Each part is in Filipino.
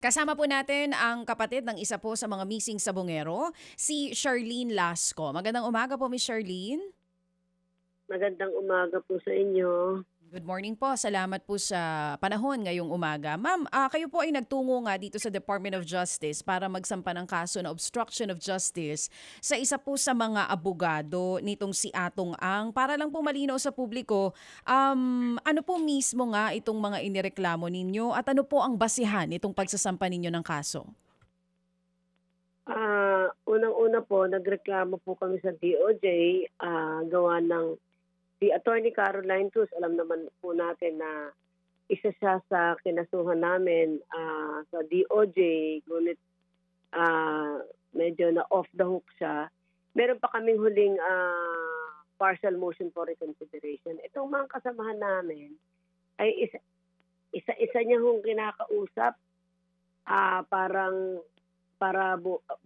Kasama po natin ang kapatid ng isa po sa mga missing sabongero, si Charlene Lasco. Magandang umaga po, Miss Charlene. Magandang umaga po sa inyo. Good morning po. Salamat po sa panahon ngayong umaga. Ma'am, kayo po ay nagtungo nga dito sa Department of Justice para magsampa ng kaso na obstruction of justice sa isa po sa mga abogado nitong si Atong Ang. Para lang po malinaw sa publiko, ano po mismo nga itong mga inireklamo ninyo at ano po ang basihan nitong pagsasampa ninyo ng kaso? Unang-una po, nagreklamo po kami sa DOJ, gawa ng si Attorney Caroline Cruz. Alam naman po natin na isa siya sa kinasuhan namin sa DOJ, ngunit medyo na off the hook siya. Meron pa kaming huling partial motion for reconsideration. Itong mga kasamahan namin ay isa-isa niya hong kinakausap, parang para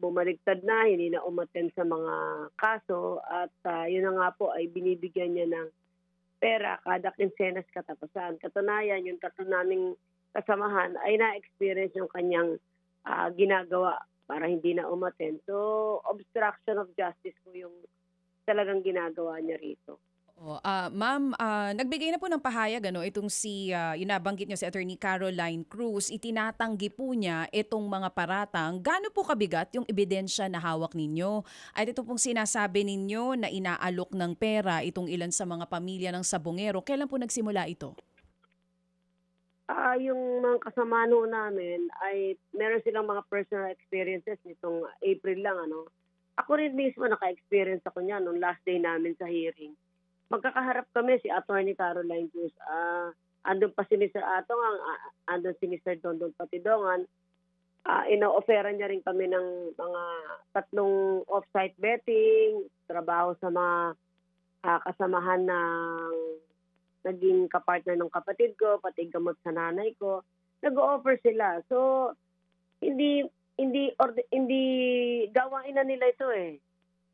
bumaligtad na, hindi na umattend sa mga kaso at yun na nga po ay binibigyan niya ng pera kada kinsenas katapusan. Katunayan, yung tatlo naming kasamahan ay na-experience yung kanyang ginagawa para hindi na umattend. So, obstruction of justice po yung talagang ginagawa niya rito. Ma'am, nagbigay na po ng pahayag itong si yung nabanggit niyo si Attorney Caroline Cruz, itinatanggi po niya itong mga paratang. Gaano po kabigat yung ebidensya na hawak ninyo? At ito pong sinasabi ninyo na inaalok ng pera itong ilan sa mga pamilya ng sabongero. Kailan po nagsimula ito? Yung mga kasamahan ho namin ay meron silang mga personal experiences nitong April lang, ano. Ako rin mismo naka-experience ako niyan nung last day namin sa hearing. Magkakaharap kami si Attorney Caroline Cruz. Andun pa si Mr. Atong, andun si Mr. Dondon Patidongan. Ino-offeran niya rin kami ng mga tatlong off-site betting, trabaho sa mga kasamahan ng naging kapartner ng kapatid ko, pati gamot sa nanay ko. Nag-o-offer sila. So, hindi gawain na nila ito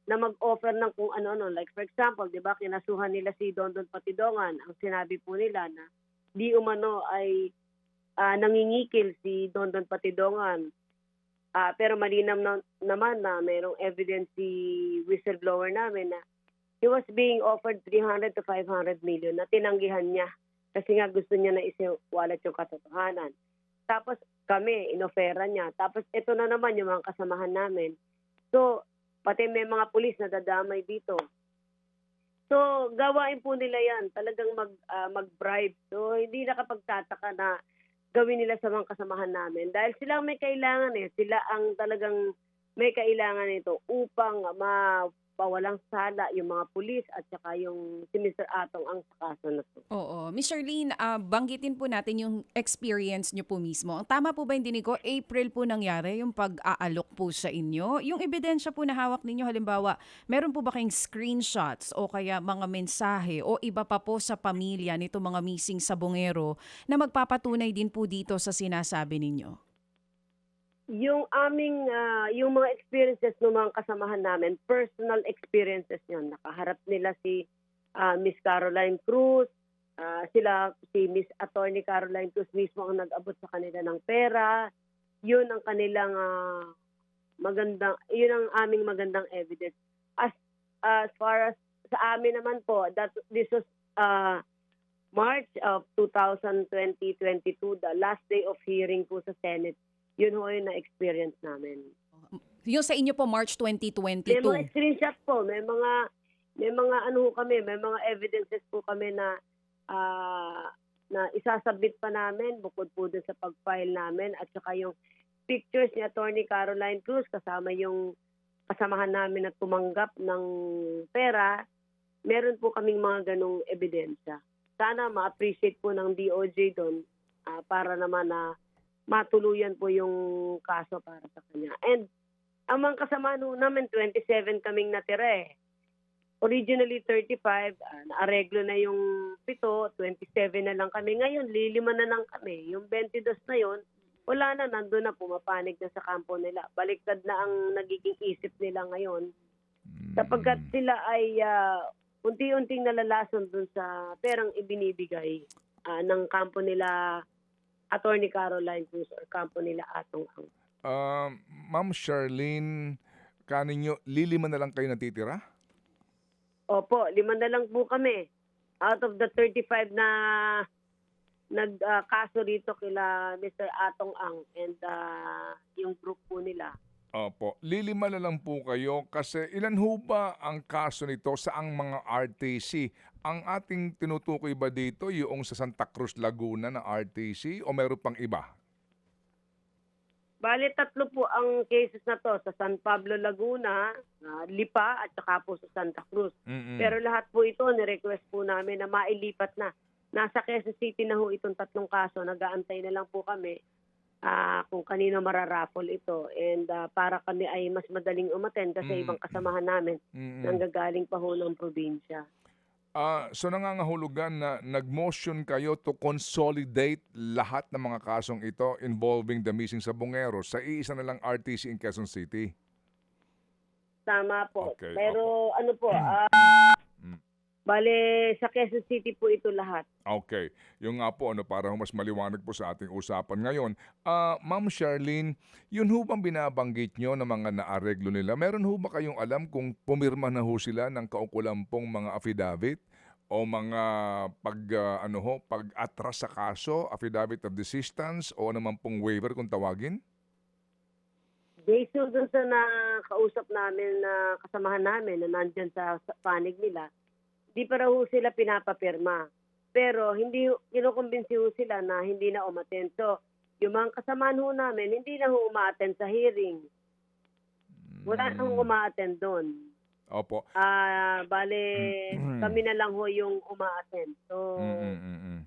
na mag-offer ng kung ano-ano. Like for example, 'di ba, kinasuhan nila si Dondon Patidongan. Ang sinabi po nila na di umano ay nangingikil si Dondon Patidongan. Pero malinaw naman na mayroong evidence si whistleblower namin na he was being offered 300 to 500 million na tinanggihan niya kasi nga gusto niya na isiwalat yung katotohanan. Tapos kami, inoferan niya. Tapos ito na naman yung mga kasamahan namin. So, pati may mga pulis na dadamay dito. So, gawain po nila yan. Talagang mag-bribe. So, hindi nakapagtataka na gawin nila sa mga kasamahan namin. Dahil sila ang may kailangan Sila ang talagang may kailangan nito upang mapawalang sala yung mga pulis at saka yung si Mr. Atong ang sa kaso na to. Oo. Miss Charlene, banggitin po natin yung experience nyo po mismo. Ang tama po ba yung dinig ko? April po nangyari yung pag-aalok po sa inyo. Yung ebidensya po na hawak ninyo, halimbawa, meron po ba kayong screenshots o kaya mga mensahe o iba pa po sa pamilya nito mga missing sabongero na magpapatunay din po dito sa sinasabi ninyo? Yung mga experiences ng mga kasamahan namin, personal experiences yun. Nakaharap nila si Miss Caroline Cruz, si Miss Attorney Caroline Cruz mismo ang nag-abot sa kanila ng pera. Yun ang kanilang yun ang aming magandang evidence. As far as sa amin naman po, this was March of 2022, the last day of hearing po sa Senate. Yun ho yung na-experience namin. Yung sa inyo po, March May 2022. mga screenshot po, may mga ano ho kami, may mga evidences po kami na isasubmit pa namin bukod po dun sa pag-file namin at saka yung pictures ni Attorney Caroline Cruz kasama yung kasamahan namin na tumanggap ng pera. Meron po kaming mga ganong ebidensya. Sana ma-appreciate po ng DOJ doon para naman na matuluyan po yung kaso para sa kanya. And ang mga kasama namin, 27 kaming natira Originally 35, naareglo na yung 7, 27 na lang kami. Ngayon, lilima na lang kami. Yung 22 na yon, wala na, nandun na, pumapanig na sa kampo nila. Baliktad na ang nagiging isip nila ngayon. Sapagkat sila ay unti-unting nalalason dun sa perang ibinibigay ng kampo nila Attorney Caroline Cruz or kampo nila Atong Ang. Ma'am Charlene, kaninyo, lilima na lang kayo natitira? Opo, 5 na lang po kami. Out of the 35 na kaso rito kila Mr. Atong Ang and yung group po nila. Opo, lilima na lang po kayo kasi ilan ho ba ang kaso nito sa ang mga RTC? Ang ating tinutukoy ba dito yung sa Santa Cruz, Laguna na RTC o meron pang iba? Bale, 3 po ang cases na to sa San Pablo, Laguna, Lipa at saka po sa Santa Cruz. Mm-mm. Pero lahat po ito, ni-request po namin na mailipat na. Nasa Quezon City na ho itong 3 kaso. Nag-aantay na lang po kami kung kanino mararaffle ito. And para kami ay mas madaling umattend kasi ibang kasamahan namin nanggagaling pa ho ng probinsya. So nangangahulugan na nag-motion kayo to consolidate lahat ng mga kasong ito involving the missing Sabongeros sa iisa na lang RTC in Quezon City? Tama po. Okay, Pero ano po, bale sa Quezon City po ito lahat. Okay. Yung nga po, para mas maliwanag po sa ating usapan ngayon. Ma'am Charlene, yun ho bang binabanggit nyo ng mga naareglo nila? Meron ho ba kayong alam kung pumirma na ho sila ng kaukulampong mga affidavit o mga pag-atras sa kaso, affidavit of desistance o naman pong waiver kung tawagin? Based dun sa nakausap namin na kasamahan namin na nandyan sa panig nila, di pa raw sila pinapapirma. Pero hindi kinukumbinsi ho sila na hindi na umattend. So, yung mga kasamahan ho namin, hindi na ho umaattend sa hearing. Wala na ho umaattend doon. Opo. Bale, kami na lang ho yung umaattend. So,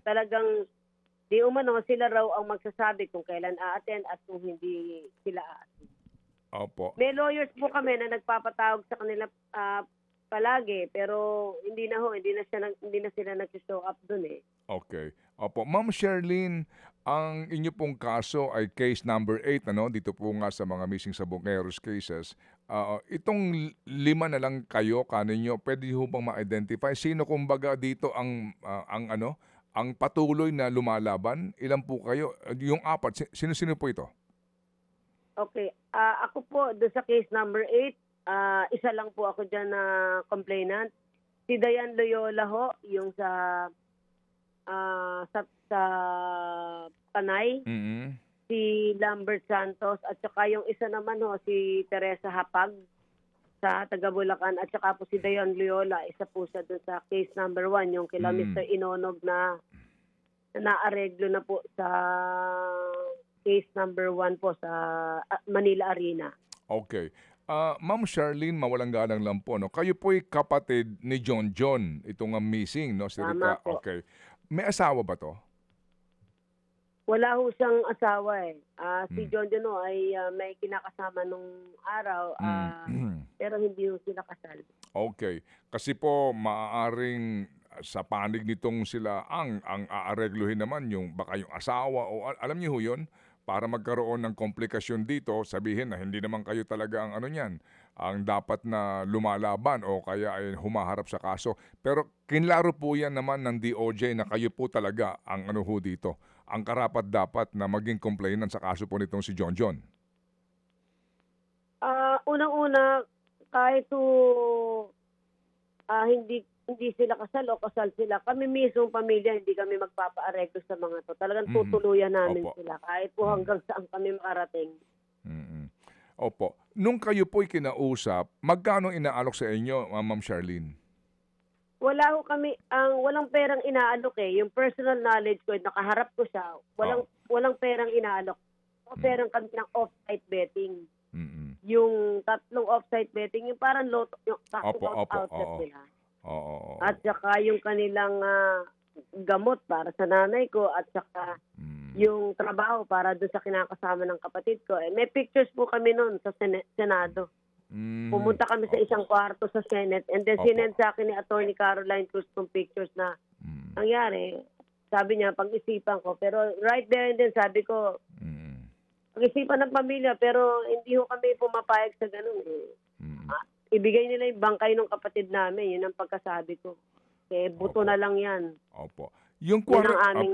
talagang di umano sila raw ang magsasabi kung kailan aattend at kung hindi sila aattend. Opo. May lawyers po kami na nagpapatawag sa kanila palagi, pero hindi na sila nag-show up doon eh. Okay. Opo. Ma'am Charlene, ang inyo pong kaso ay case number 8, dito po nga sa mga missing Sabongeros cases. Itong 5 na lang kayo, kaninyo, pwede ho bang ma-identify? Sino kumbaga dito ang patuloy na lumalaban? Ilan po kayo? Yung 4, sino-sino po ito? Okay. Ako po, doon sa case number 8, isa lang po ako dyan na complainant. Si Dayan Loyola ho, yung sa Panay. Mm-hmm. Si Lambert Santos at saka yung isa naman ho, si Teresa Hapag sa taga Bulacan at saka po si Dayan Loyola, isa po siya doon sa case number 1, yung kila Mr. Inonog na naareglo na po sa case number 1 po sa Manila Arena. Okay. Ma'am Charlene, mawalang galang lang po, kayo po'y kapatid ni John John, itong missing, si Tama Rica. po. Okay. May asawa ba to? Wala ho siyang asawa eh. Si John John ho ay may kinakasama nung araw, pero hindi ho sila kasal. Okay. Kasi po, maaaring sa panig nitong sila ang aaregluhin naman yung baka yung asawa o alam niyo ho yun? Para magkaroon ng komplikasyon dito, sabihin na hindi naman kayo talaga ang ang dapat na lumalaban o kaya ay humaharap sa kaso. Pero kinlaro po yan naman ng DOJ na kayo po talaga ang dito, ang karapat-dapat na maging complainant sa kaso po nitong si John John. Unang-una, kahit hindi sila kasal o kasal sila, kami mismong pamilya, hindi kami magpapaareglo sa mga to. Talagang tutuluyan namin sila kahit po hanggang saan kami makarating. Opo. Nung kayo po'y kinausap, magkano inaalok sa inyo, Ma'am Charlene? Wala ho kami, walang perang inaalok eh. Yung personal knowledge ko, nakaharap ko siya, walang perang inaalok. Perang kami ng off-site betting. Yung 3 off-site betting, yung parang loto, yung outlet nila. Oo. At saka yung kanilang gamot para sa nanay ko at saka yung trabaho para doon sa kinakasama ng kapatid ko. May pictures po kami noon sa Senado. Pumunta kami sa isang kwarto sa Senate and then sinend sa akin ni Attorney Caroline Cruz ng pictures na nangyari. Sabi niya, pag-isipan ko. Pero right there and then sabi ko, pag-isipan ng pamilya pero hindi ho kami pumapayag sa ganun eh. Ibigay nila yung bangkay ng kapatid namin. Yun ang pagkasabi ko. Buto na lang yan. Opo. Yung, Yun ang aming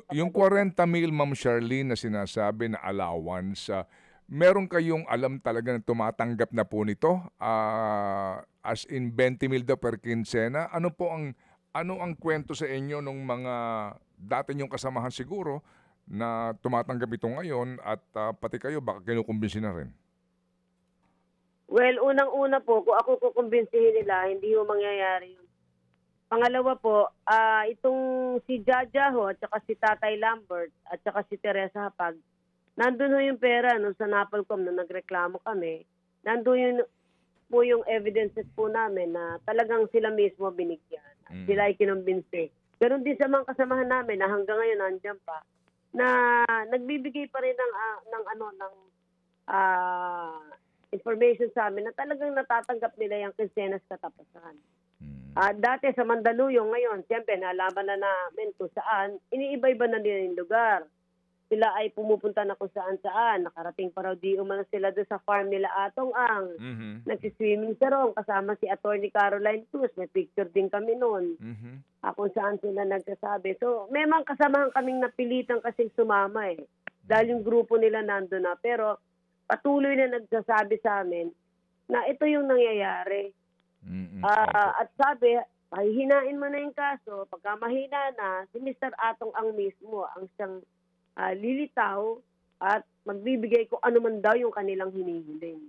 yung 40 mil, Ma'am Charlene, na sinasabi na allowance, meron kayong alam talaga na tumatanggap na po nito? As in 20 mil daw per kinsena? Ano ang kwento sa inyo nung mga dati niyong kasamahan siguro na tumatanggap ito ngayon at pati kayo baka kinukumbinsi na rin? Well, unang-una po, kung ako kukumbinsihin nila, hindi ho mangyayari yun. Pangalawa po, itong si Jaja ho, at saka si Tatay Lambert, at saka si Teresa Hapag, nandun ho yung pera nung sa Napolcom na nagreklamo kami. Nandun yun po yung evidences po namin na talagang sila mismo binigyan. Sila ay kinumbinsi. Pero din sa mga kasamahan namin na hanggang ngayon nandiyan pa, na nagbibigay pa rin ng information sa amin na talagang natatanggap nila yung kinsenas katapusan. Dati sa Mandaluyong ngayon, siyempre nalaman na namin kung saan, iniiba-iba na nila yung lugar. Sila ay pumupunta na kung saan-saan. Nakarating pa raw di umano sila doon sa farm nila Atong Ang. Nagsiswimming sa Rong kasama si Attorney Caroline Cruz. May picture din kami noon. Kung saan sila nagsasabi. So, may mga kasamahan kaming napilitan kasing sumama eh. Dahil yung grupo nila nando na. Pero patuloy na nagsasabi sa amin na ito yung nangyayari. At sabi, ay hinain mo na yung kaso. Pagka mahina na, si Mr. Atong Ang mismo ang siyang lilitaw at magbibigay kung ano man daw yung kanilang hinihiling.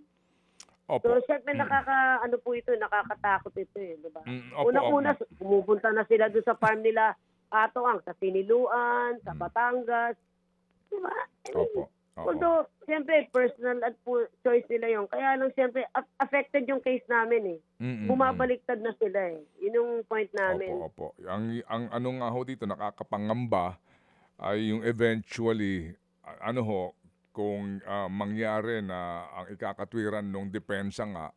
Opo. So, syempre nakakatakot ito eh, di ba? Opo, Una-una, pumupunta na sila doon sa farm nila, Atong Ang, sa Siniluan, sa Batangas, di ba? Opo. Although, siyempre, personal at choice nila yun. Kaya lang, siyempre, affected yung case namin eh. Bumabaliktad na sila eh. Yun yung point namin. Opo. Ang ano nga ho dito, nakakapangamba, ay yung eventually, kung mangyari na ang ikakatwiran ng depensa nga,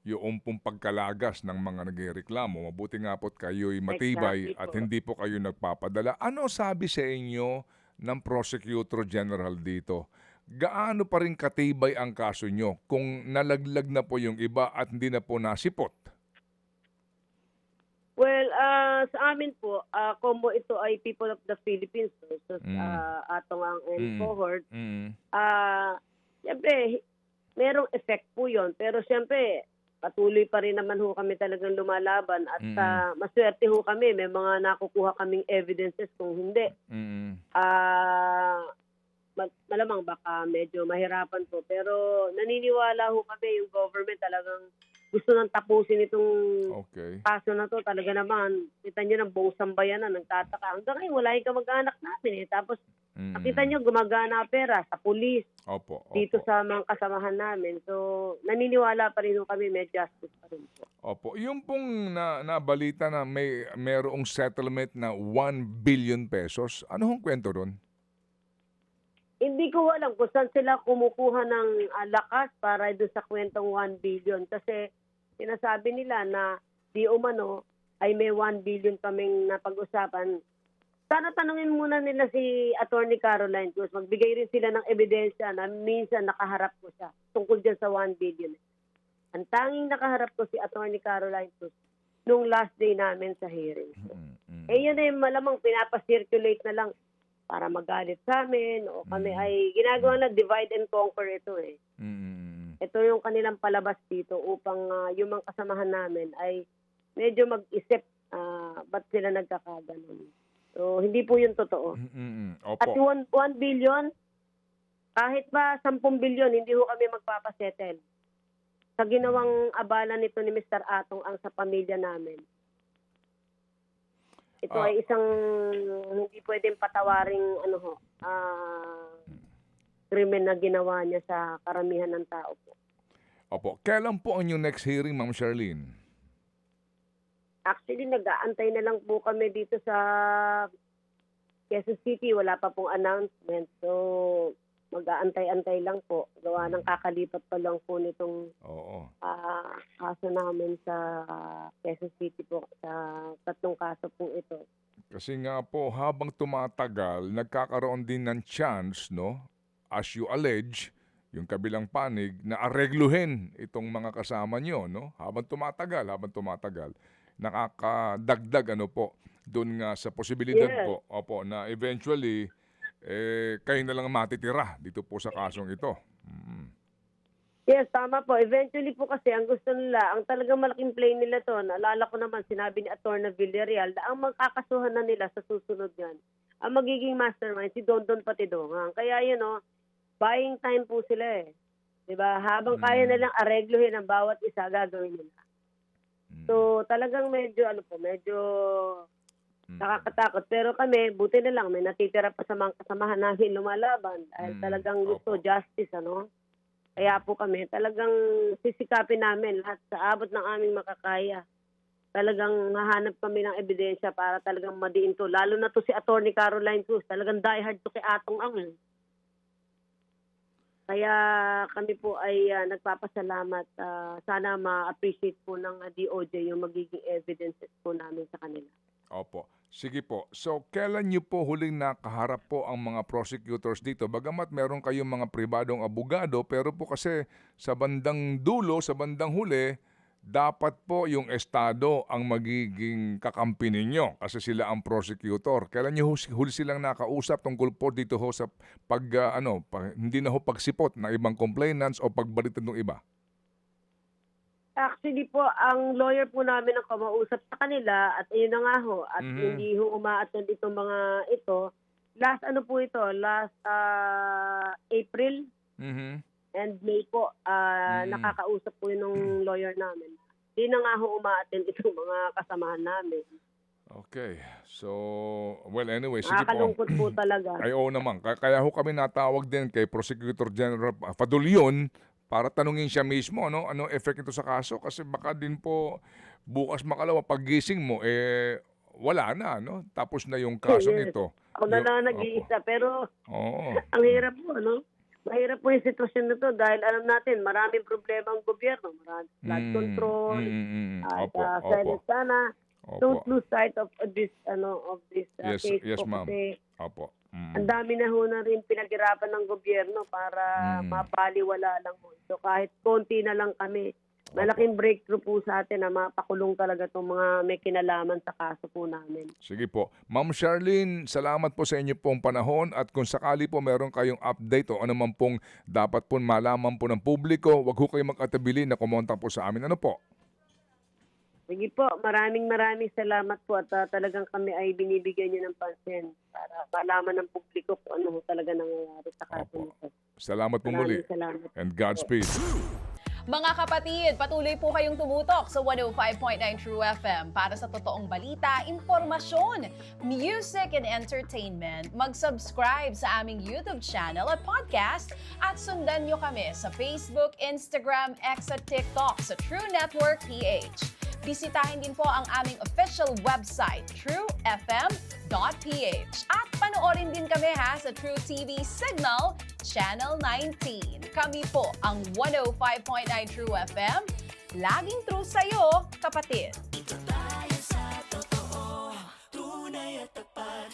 yung pong pagkalagas ng mga nagreklamo, mabuti nga po't kayo'y matibay Exactly at po. hindi po kayo nagpapadala. Ano sabi sa inyo ng Prosecutor General dito? Gaano pa rin katibay ang kaso nyo kung nalaglag na po yung iba at hindi na po nasipot? Well, sa amin po, combo ito ay People of the Philippines. So, Atong Ang and cohort. Siyempre, merong effect po yon. Pero siyempre, patuloy pa rin naman ho kami talagang lumalaban. At maswerte ho kami. May mga nakukuha kaming evidences kung hindi. Malamang baka medyo mahirapan po. Pero naniniwala ho kami yung government talagang gusto nang tapusin itong kaso na to. Talaga naman, kita nyo ng buong sambayan na nagtataka. Hanggang ngayon, wala yung kamag-anak namin eh. Tapos, nakita nyo, gumagana pera sa pulis, dito sa mga kasamahan namin. So, naniniwala pa rin kami, may justice pa rin po. Opo. Yung pong nabalita na merong settlement na 1 billion pesos, ano hong kwento ron? Hindi ko alam kung saan sila kumukuha ng lakas para doon sa kwentong 1 billion. Kasi sinasabi nila na di umano ay may 1 billion kaming napag-usapan. Sana tanungin muna nila si Attorney Caroline Cruz. Magbigay rin sila ng ebidensya na minsan nakaharap ko siya tungkol dyan sa 1 billion. Ang tanging nakaharap ko si Attorney Caroline Cruz nung last day namin sa hearing. Yun ay malamang pinapacirculate na lang para magalit sa amin o kami ay ginagawa na divide and conquer ito eh. Ito yung kanilang palabas dito upang yung mga kasamahan namin ay medyo mag-isip ba't sila nagkakaganon. So, hindi po yun totoo. Opo. At 1 billion, kahit pa 10 billion, hindi ho kami magpapasettle. Sa ginawang abala nito ni Mr. Atong Ang sa pamilya namin. Ito ay isang hindi pwedeng patawaring krimen na ginawa niya sa karamihan ng tao po. Opo. Kailan po ang inyong next hearing, Ma'am Charlene? Actually, nag-aantay na lang po kami dito sa Quezon City. Wala pa pong announcement. So, mag-aantay-antay lang po. Gawa ng kakalipat pa lang po nitong kaso namin sa Quezon City po. Sa tatlong kaso po ito. Kasi nga po, habang tumatagal, nagkakaroon din ng chance, no? As you allege, yung kabilang panig, na aregluhin itong mga kasama nyo, no? Habang tumatagal, nakakadagdag, doon nga sa posibilidad Yes. po, opo, na eventually kayo na lang ang matitira dito po sa kasong ito. Yes, tama po. Eventually po kasi ang gusto nila, ang talagang malaking play nila to, naalala ko naman, sinabi ni Atty. Villarreal na ang magkakasuhan na nila sa susunod yan, ang magiging mastermind si Dondon Patidongan. Kaya yun, buying time po sila eh. Diba? Habang kaya nilang aregluhin ang bawat isa, gagawin nila. So, talagang medyo nakakatakot. Pero kami, buti na lang, may natitira pa sa mga kasamahan namin lumalaban. Dahil talagang gusto justice, Kaya po kami, talagang sisikapin namin lahat sa abot ng aming makakaya. Talagang hahanap kami ng ebidensya para talagang madiin to. Lalo na to si Atty. Caroline Cruz. Talagang diehard to kay Atong Ang. Kaya kami po ay nagpapasalamat. Sana ma-appreciate po ng DOJ yung magiging evidences po namin sa kanila. Opo. Sige po. So, kailan niyo po huling nakaharap po ang mga prosecutors dito? Bagamat meron kayong mga pribadong abogado, pero po kasi sa bandang dulo, sa bandang huli, dapat po yung Estado ang magiging kakampi ninyo kasi sila ang prosecutor. Kailan niyo huli silang nakausap tungkol po dito ho sa hindi na ho pagsipot ng ibang complainants o pagbalitan ng iba? Actually po, ang lawyer po namin ang kumausap sa kanila at ayun na nga ho, at hindi ho umaattend itong mga ito. Last April and May po, nakakausap po yung lawyer namin. Hindi na nga ho umaattend itong mga kasamahan namin. Okay. So, well anyway, sige po. Nakakalungkot po talaga. Ay, oo naman. Kaya ho kami natawag din kay Prosecutor General Fadulyon para tanungin siya mismo, ano effect ito sa kaso? Kasi baka din po bukas makalawa, paggising mo, wala na, Tapos na yung kaso nito. Ako na lang nag-iisa, pero ang hirap po, Mahirap po yung sitwasyon na to dahil alam natin, maraming problema ang gobyerno. Maraming flood control, Senate sana. Don't lose sight of this case Yes, po ma'am. kasi Opo. ang dami na ho na rin pinaghirapan ng gobyerno para mapaliwala lang mo. So kahit konti na lang kami, malaking breakthrough po sa atin na mapakulong talaga itong mga may kinalaman sa kaso po namin. Sige po. Ma'am Charlene, salamat po sa inyo pong panahon at kung sakali po meron kayong update o ano man pong dapat po malaman po ng publiko, wag ho kayong mag-atabili na kumontak po sa amin. Ano po? Sige po, maraming salamat po at talagang kami ay binibigyan niyo ng pansin para malaman ng publiko kung ano ho talaga nangyayari sa kaso nito. Salamat po muli. Maraming salamat. And Godspeed. Mga kapatid, patuloy po kayong tumutok sa 105.9 True FM para sa totoong balita, impormasyon, music and entertainment. Mag-subscribe sa aming YouTube channel at podcast at sundan nyo kami sa Facebook, Instagram, X at TikTok sa True Network PH. Bisitahin din po ang aming official website, truefm.ph. At panoorin din kami sa True TV Signal, Channel 19. Kami po ang 105.9 True FM. Laging true sa'yo, kapatid.